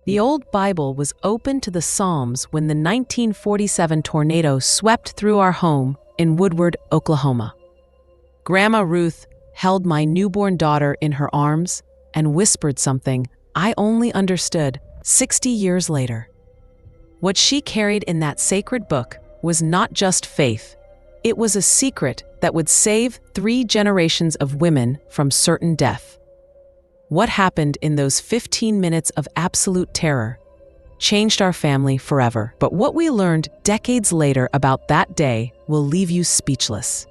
The old Bible was open to the Psalms when the 1947 tornado swept through our home in Woodward, Oklahoma. Grandma Ruth held my newborn daughter in her arms and whispered something I only understood 60 years later. What she carried in that sacred book was not just faith. It was a secret that would save 3 generations of women from certain death. What happened in those 15 minutes of absolute terror changed our family forever. But what we learned decades later about that day will leave you speechless.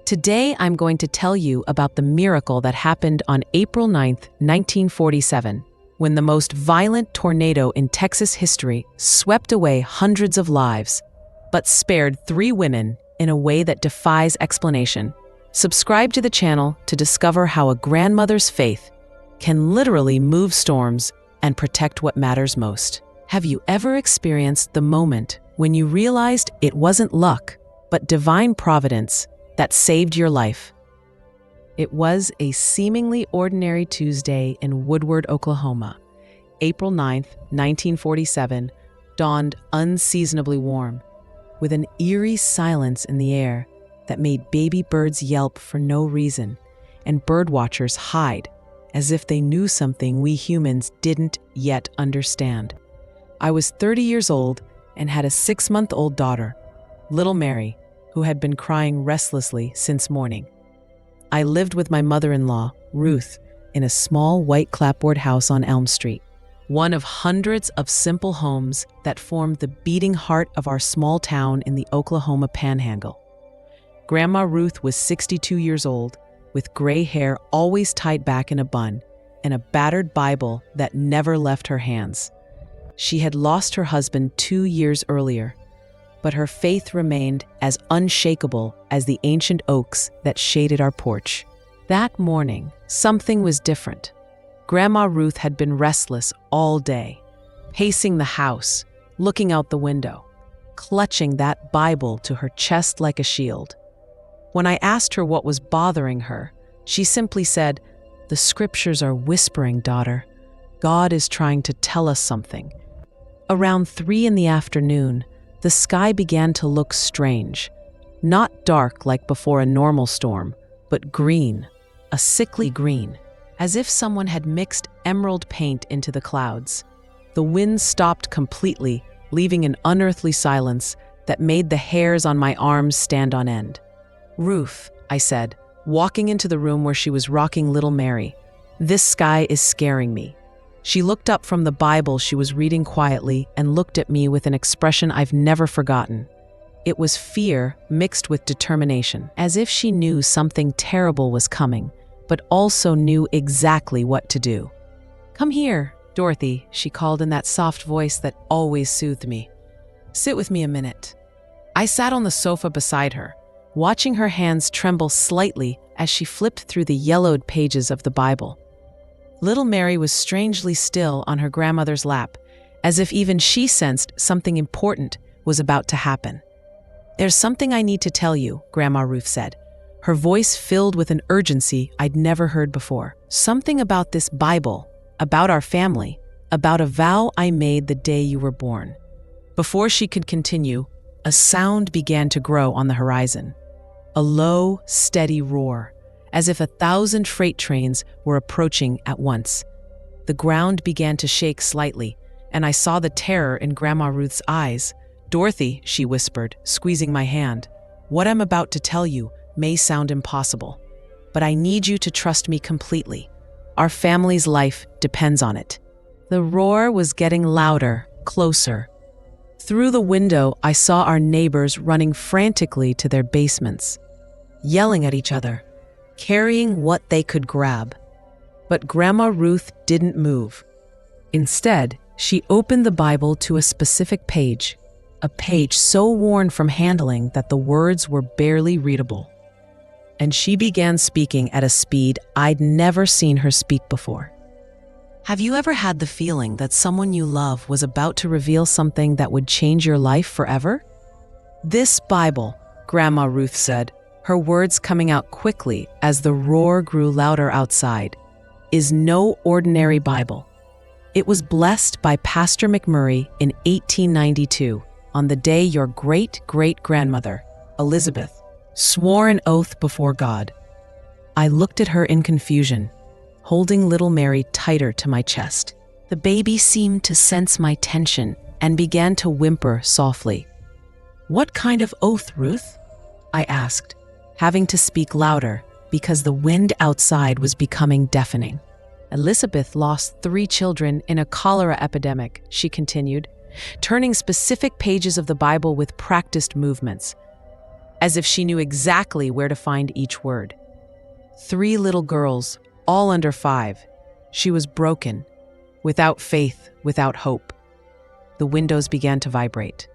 Today, I'm going to tell you about the miracle that happened on April 9, 1947, when the most violent tornado in Texas history swept away hundreds of lives, but spared 3 women in a way that defies explanation. Subscribe to the channel to discover how a grandmother's faith can literally move storms and protect what matters most. Have you ever experienced the moment when you realized it wasn't luck, but divine providence that saved your life? It was a seemingly ordinary Tuesday in Woodward, Oklahoma. April 9, 1947, dawned unseasonably warm, with an eerie silence in the air that made baby birds yelp for no reason and birdwatchers hide as if they knew something we humans didn't yet understand. I was 30 years old and had a 6-month-old daughter, little Mary, who had been crying restlessly since morning. I lived with my mother-in-law, Ruth, in a small white clapboard house on Elm Street, one of hundreds of simple homes that formed the beating heart of our small town in the Oklahoma Panhandle. Grandma Ruth was 62 years old, with gray hair always tied back in a bun, and a battered Bible that never left her hands. She had lost her husband 2 years earlier, but her faith remained as unshakable as the ancient oaks that shaded our porch. That morning, something was different. Grandma Ruth had been restless all day, pacing the house, looking out the window, clutching that Bible to her chest like a shield. When I asked her what was bothering her, she simply said, "The scriptures are whispering, daughter. God is trying to tell us something." Around 3 in the afternoon, the sky began to look strange, not dark like before a normal storm, but green, a sickly green, as if someone had mixed emerald paint into the clouds. The wind stopped completely, leaving an unearthly silence that made the hairs on my arms stand on end. "Ruth," I said, walking into the room where she was rocking little Mary, "this sky is scaring me." She looked up from the Bible she was reading quietly and looked at me with an expression I've never forgotten. It was fear mixed with determination, as if she knew something terrible was coming, but also knew exactly what to do. "Come here, Dorothy," she called in that soft voice that always soothed me. "Sit with me a minute." I sat on the sofa beside her, watching her hands tremble slightly as she flipped through the yellowed pages of the Bible. Little Mary was strangely still on her grandmother's lap, as if even she sensed something important was about to happen. "There's something I need to tell you," Grandma Ruth said, her voice filled with an urgency I'd never heard before. "Something about this Bible, about our family, about a vow I made the day you were born." Before she could continue, a sound began to grow on the horizon. A low, steady roar, as if 1,000 freight trains were approaching at once. The ground began to shake slightly, and I saw the terror in Grandma Ruth's eyes. "Dorothy," she whispered, squeezing my hand, "what I'm about to tell you may sound impossible, but I need you to trust me completely. Our family's life depends on it." The roar was getting louder, closer. Through the window, I saw our neighbors running frantically to their basements, yelling at each other, carrying what they could grab. But Grandma Ruth didn't move. Instead, she opened the Bible to a specific page, a page so worn from handling that the words were barely readable. And she began speaking at a speed I'd never seen her speak before. Have you ever had the feeling that someone you love was about to reveal something that would change your life forever? "This Bible," Grandma Ruth said, her words coming out quickly as the roar grew louder outside, "is no ordinary Bible. It was blessed by Pastor McMurray in 1892 on the day your great-great-grandmother, Elizabeth, swore an oath before God. I looked at her in confusion, holding little Mary tighter to my chest. The baby seemed to sense my tension and began to whimper softly. "What kind of oath, Ruth?" I asked, having to speak louder because the wind outside was becoming deafening. "Elizabeth lost 3 children in a cholera epidemic," she continued, turning specific pages of the Bible with practiced movements, as if she knew exactly where to find each word. 3 little girls, all under 5. She was broken, without faith, without hope. The windows began to vibrate.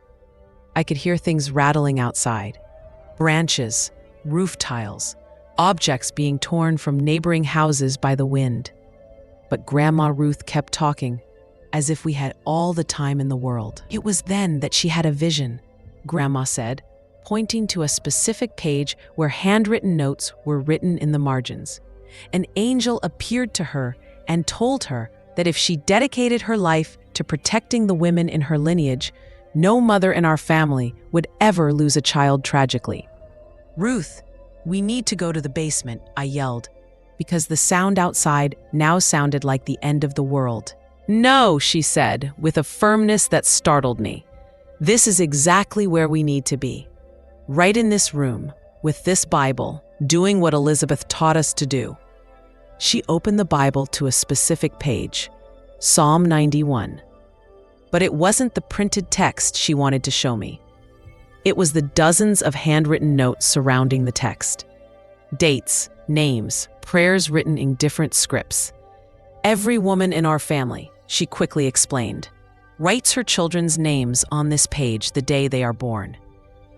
I could hear things rattling outside. Branches, roof tiles, objects being torn from neighboring houses by the wind. But Grandma Ruth kept talking, as if we had all the time in the world. "It was then that she had a vision," Grandma said, pointing to a specific page where handwritten notes were written in the margins. "An angel appeared to her and told her that if she dedicated her life to protecting the women in her lineage, no mother in our family would ever lose a child tragically." "Ruth, we need to go to the basement," I yelled, because the sound outside now sounded like the end of the world. "No," she said, with a firmness that startled me. "This is exactly where we need to be. Right in this room, with this Bible, doing what Elizabeth taught us to do." She opened the Bible to a specific page, Psalm 91. But it wasn't the printed text she wanted to show me. It was the dozens of handwritten notes surrounding the text. Dates, names, prayers written in different scripts. "Every woman in our family," she quickly explained, "writes her children's names on this page the day they are born,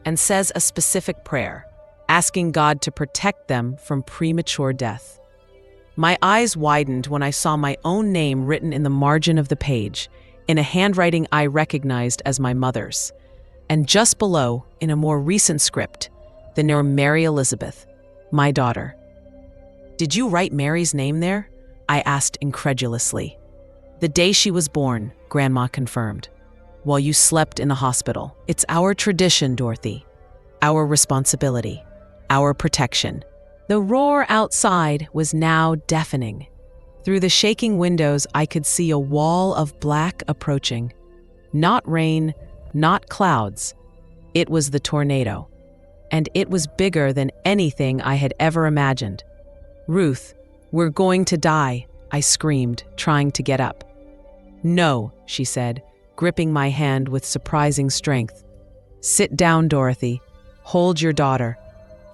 and says a specific prayer, asking God to protect them from premature death." My eyes widened when I saw my own name written in the margin of the page, in a handwriting I recognized as my mother's, and just below, in a more recent script, the name Mary Elizabeth, my daughter. "Did you write Mary's name there?" I asked incredulously. "The day she was born," Grandma confirmed, "while you slept in the hospital. It's our tradition, Dorothy. Our responsibility. Our protection." The roar outside was now deafening. Through the shaking windows, I could see a wall of black approaching. Not rain, not clouds. It was the tornado. And it was bigger than anything I had ever imagined. "Ruth, we're going to die," I screamed, trying to get up. "No," she said, gripping my hand with surprising strength. "Sit down, Dorothy. Hold your daughter.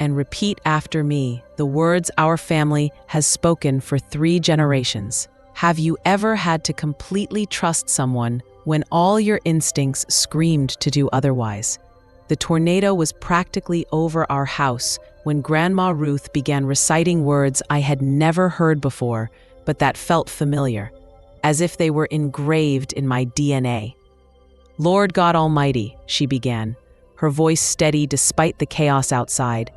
And repeat after me the words our family has spoken for 3 generations. Have you ever had to completely trust someone when all your instincts screamed to do otherwise?" The tornado was practically over our house when Grandma Ruth began reciting words I had never heard before, but that felt familiar, as if they were engraved in my DNA. "Lord God Almighty," she began, her voice steady despite the chaos outside,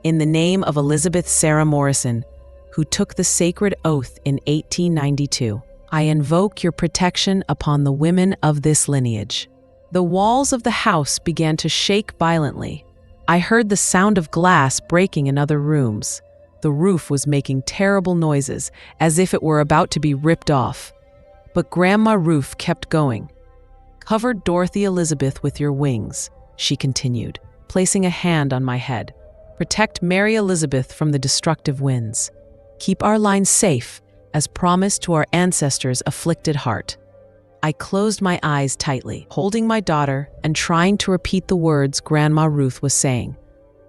"in the name of Elizabeth Sarah Morrison, who took the sacred oath in 1892, I invoke your protection upon the women of this lineage." The walls of the house began to shake violently. I heard the sound of glass breaking in other rooms. The roof was making terrible noises, as if it were about to be ripped off. But Grandma Ruth kept going. "Cover Dorothy Elizabeth with your wings," she continued, placing a hand on my head. "Protect Mary Elizabeth from the destructive winds. Keep our line safe, as promised to our ancestors' afflicted heart." I closed my eyes tightly, holding my daughter and trying to repeat the words Grandma Ruth was saying.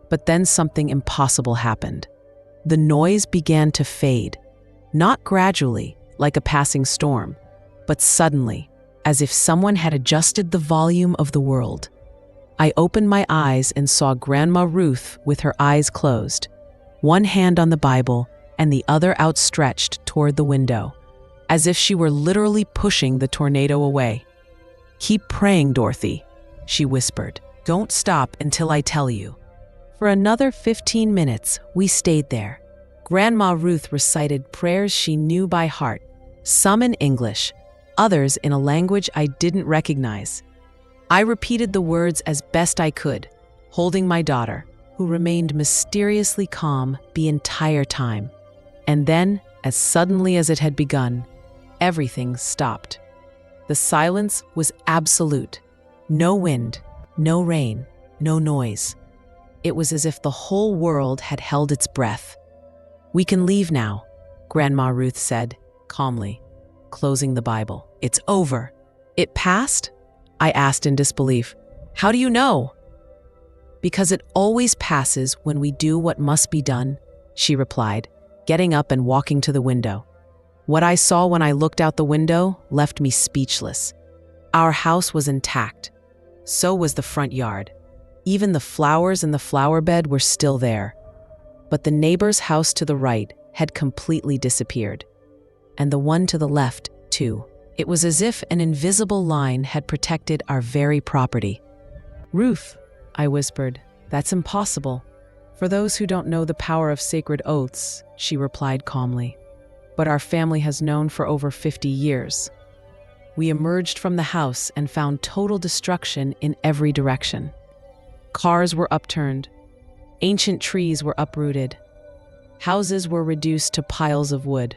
But then something impossible happened. The noise began to fade, not gradually, like a passing storm, but suddenly, as if someone had adjusted the volume of the world. I opened my eyes and saw Grandma Ruth with her eyes closed, one hand on the Bible and the other outstretched toward the window, as if she were literally pushing the tornado away. "Keep praying, Dorothy," she whispered. "Don't stop until I tell you." For another 15 minutes, we stayed there. Grandma Ruth recited prayers she knew by heart, some in English, others in a language I didn't recognize. I repeated the words as best I could, holding my daughter, who remained mysteriously calm the entire time. And then, as suddenly as it had begun, everything stopped. The silence was absolute. No wind, no rain, no noise. It was as if the whole world had held its breath. "We can leave now," Grandma Ruth said, calmly, closing the Bible. "It's over." "It passed?" I asked in disbelief. "How do you know?" "Because it always passes when we do what must be done," she replied, getting up and walking to the window. What I saw when I looked out the window left me speechless. Our house was intact. So was the front yard. Even the flowers in the flower bed were still there. But the neighbor's house to the right had completely disappeared. And the one to the left, too. It was as if an invisible line had protected our very property. "Ruth," I whispered, "that's impossible. For those who don't know the power of sacred oaths," she replied calmly. "But our family has known for over 50 years. We emerged from the house and found total destruction in every direction. Cars were upturned. Ancient trees were uprooted. Houses were reduced to piles of wood.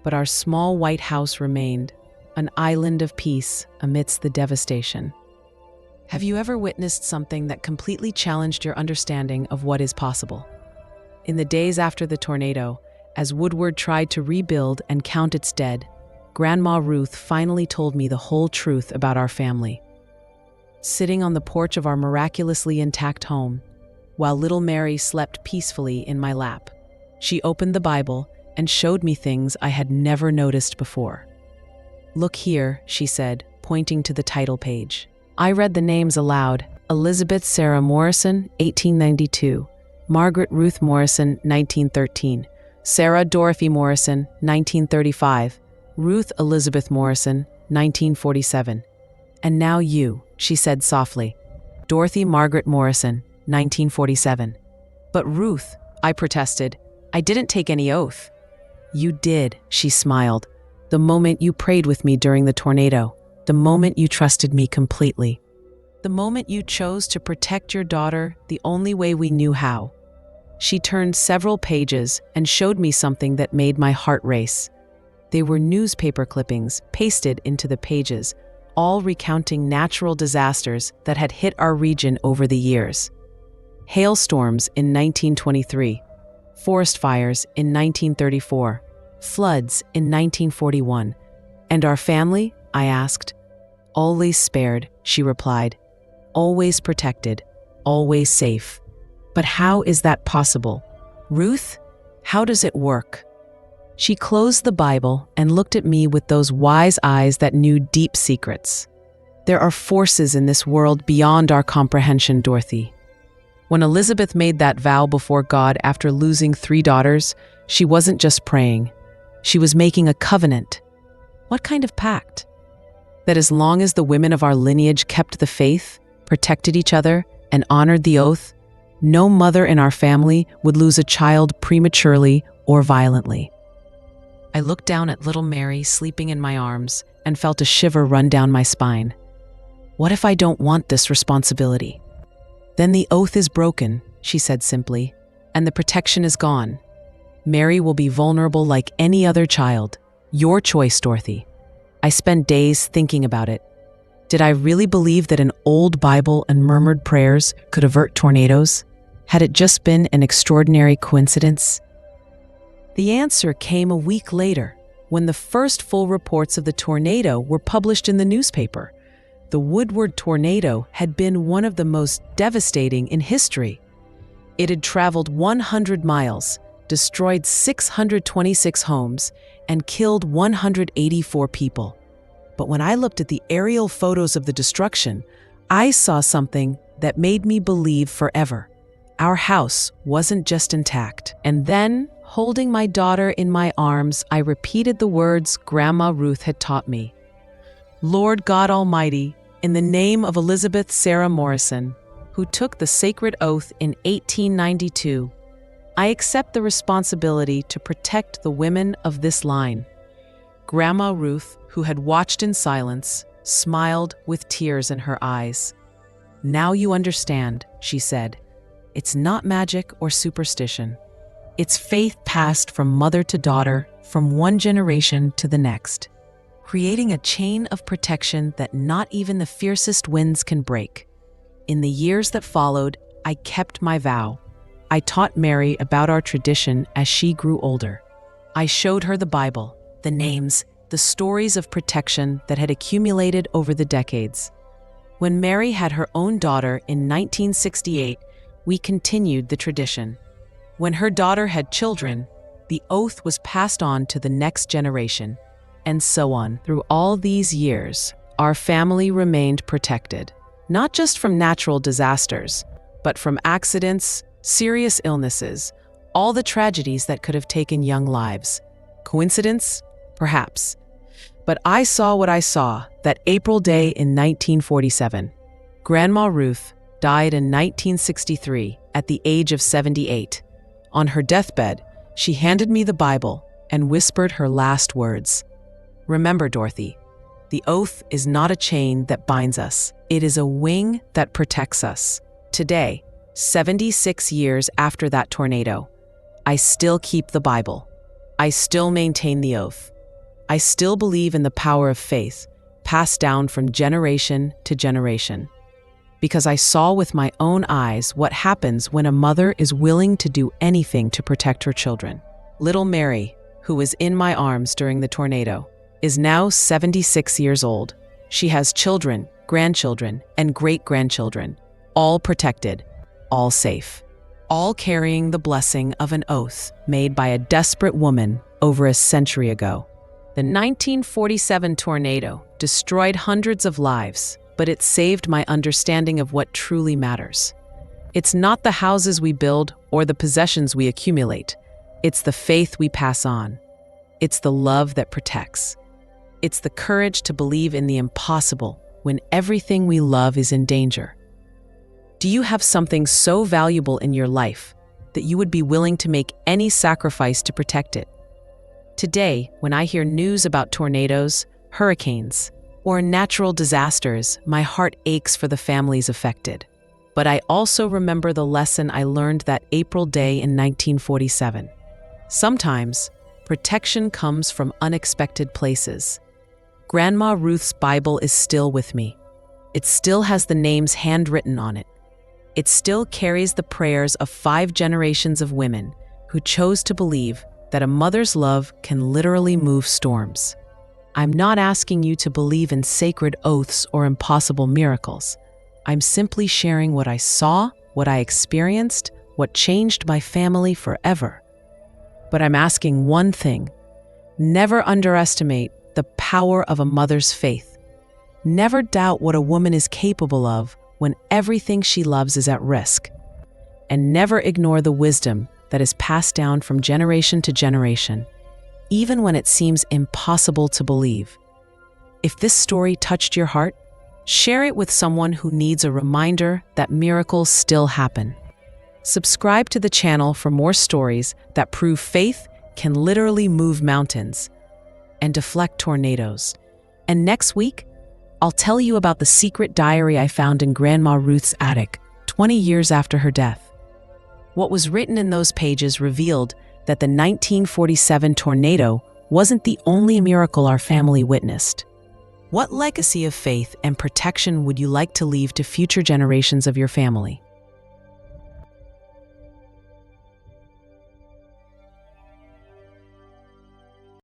But our small white house remained, an island of peace amidst the devastation." Have you ever witnessed something that completely challenged your understanding of what is possible? In the days after the tornado, as Woodward tried to rebuild and count its dead, Grandma Ruth finally told me the whole truth about our family. Sitting on the porch of our miraculously intact home, while little Mary slept peacefully in my lap, she opened the Bible and showed me things I had never noticed before. "Look here," she said, pointing to the title page. I read the names aloud: Elizabeth Sarah Morrison, 1892, Margaret Ruth Morrison, 1913, Sarah Dorothy Morrison, 1935, Ruth Elizabeth Morrison, 1947. "And now you," she said softly. "Dorothy Margaret Morrison, 1947. "But Ruth," I protested, "I didn't take any oath." "You did," she smiled. "The moment you prayed with me during the tornado. The moment you trusted me completely. The moment you chose to protect your daughter the only way we knew how." She turned several pages and showed me something that made my heart race. They were newspaper clippings pasted into the pages, all recounting natural disasters that had hit our region over the years. Hailstorms in 1923, forest fires in 1934, floods in 1941. "And our family?" I asked. "Always spared," she replied. "Always protected, always safe." "But how is that possible? Ruth, how does it work?" She closed the Bible and looked at me with those wise eyes that knew deep secrets. "There are forces in this world beyond our comprehension, Dorothy. When Elizabeth made that vow before God after losing 3 daughters, she wasn't just praying. She was making a covenant." "What kind of pact?" "That as long as the women of our lineage kept the faith, protected each other, and honored the oath, no mother in our family would lose a child prematurely or violently." I looked down at little Mary sleeping in my arms and felt a shiver run down my spine. What if I don't want this responsibility? "Then the oath is broken," she said simply, "and the protection is gone. Mary will be vulnerable like any other child. Your choice, Dorothy." I spent days thinking about it. Did I really believe that an old Bible and murmured prayers could avert tornadoes? Had it just been an extraordinary coincidence? The answer came a week later, when the first full reports of the tornado were published in the newspaper. The Woodward tornado had been one of the most devastating in history. It had traveled 100 miles, destroyed 626 homes, and killed 184 people. But when I looked at the aerial photos of the destruction, I saw something that made me believe forever. Our house wasn't just intact. And then, holding my daughter in my arms, I repeated the words Grandma Ruth had taught me. "Lord God Almighty, in the name of Elizabeth Sarah Morrison, who took the sacred oath in 1892, I accept the responsibility to protect the women of this line. Grandma Ruth, who had watched in silence, smiled with tears in her eyes. "Now you understand," she said. "It's not magic or superstition. It's faith passed from mother to daughter, from one generation to the next, creating a chain of protection that not even the fiercest winds can break." In the years that followed, I kept my vow. I taught Mary about our tradition as she grew older. I showed her the Bible, the names, the stories of protection that had accumulated over the decades. When Mary had her own daughter in 1968, we continued the tradition. When her daughter had children, the oath was passed on to the next generation, and so on. Through all these years, our family remained protected, not just from natural disasters, but from accidents, serious illnesses, all the tragedies that could have taken young lives. Coincidence? Perhaps. But I saw what I saw that April day in 1947. Grandma Ruth died in 1963 at the age of 78. On her deathbed, she handed me the Bible and whispered her last words. "Remember, Dorothy, the oath is not a chain that binds us. It is a wing that protects us." Today, 76 years after that tornado, I still keep the Bible. I still maintain the oath. I still believe in the power of faith, passed down from generation to generation. Because I saw with my own eyes what happens when a mother is willing to do anything to protect her children. Little Mary, who was in my arms during the tornado, is now 76 years old. She has children, grandchildren, and great-grandchildren, all protected, all safe, all carrying the blessing of an oath made by a desperate woman over a century ago. The 1947 tornado destroyed hundreds of lives, but it saved my understanding of what truly matters. It's not the houses we build or the possessions we accumulate. It's the faith we pass on. It's the love that protects. It's the courage to believe in the impossible when everything we love is in danger. Do you have something so valuable in your life that you would be willing to make any sacrifice to protect it? Today, when I hear news about tornadoes, hurricanes, or natural disasters, my heart aches for the families affected. But I also remember the lesson I learned that April day in 1947. Sometimes, protection comes from unexpected places. Grandma Ruth's Bible is still with me. It still has the names handwritten on it. It still carries the prayers of 5 generations of women who chose to believe that a mother's love can literally move storms. I'm not asking you to believe in sacred oaths or impossible miracles. I'm simply sharing what I saw, what I experienced, what changed my family forever. But I'm asking one thing: never underestimate the power of a mother's faith. Never doubt what a woman is capable of when everything she loves is at risk. And never ignore the wisdom that is passed down from generation to generation, even when it seems impossible to believe. If this story touched your heart, share it with someone who needs a reminder that miracles still happen. Subscribe to the channel for more stories that prove faith can literally move mountains and deflect tornadoes. And next week, I'll tell you about the secret diary I found in Grandma Ruth's attic 20 years after her death. What was written in those pages revealed that the 1947 tornado wasn't the only miracle our family witnessed. What legacy of faith and protection would you like to leave to future generations of your family?